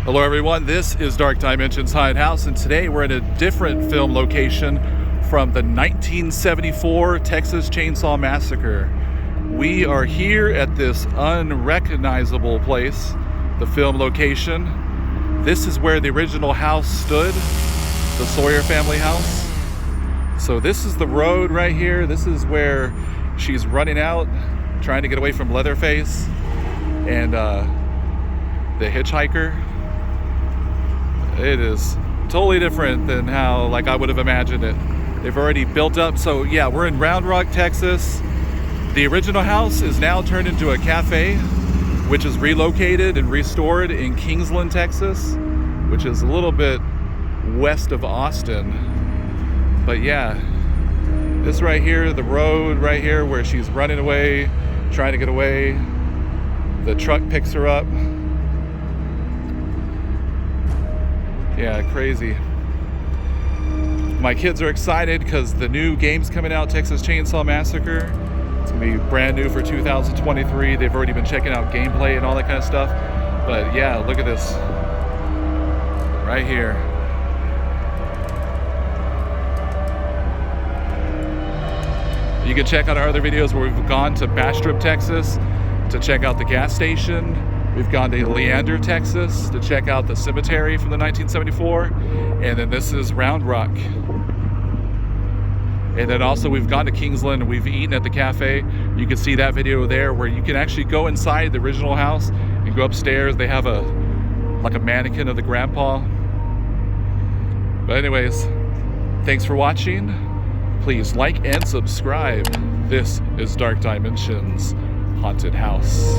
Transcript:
Hello everyone, this is Dark Dimensions Haunted House, and today we're in a different film location from the 1974 Texas Chainsaw Massacre. We are here at this unrecognizable place, the film location. This is where the original house stood, the Sawyer family house. So this is the road right here. This is where she's running out, trying to get away from Leatherface and the hitchhiker. It is totally different than how I would have imagined it. They've already built up. So yeah, we're in Round Rock, Texas. The original house is now turned into a cafe, which is relocated and restored in Kingsland, Texas, which is a little bit west of Austin. But yeah, this right here, the road right here where she's running away, trying to get away. The truck picks her up. Yeah, crazy. My kids are excited because the new game's coming out, Texas Chainsaw Massacre. It's gonna be brand new for 2023. They've already been checking out gameplay and all that kind of stuff. But yeah, look at this right here. You can check out our other videos where we've gone to Bastrop, Texas to check out the gas station. We've gone to Leander, Texas to check out the cemetery from the 1974. And then this is Round Rock. And then also we've gone to Kingsland and we've eaten at the cafe. You can see that video there where you can actually go inside the original house and go upstairs. They have a mannequin of the grandpa. But anyways, thanks for watching. Please like and subscribe. This is Dark Dimensions Haunted House.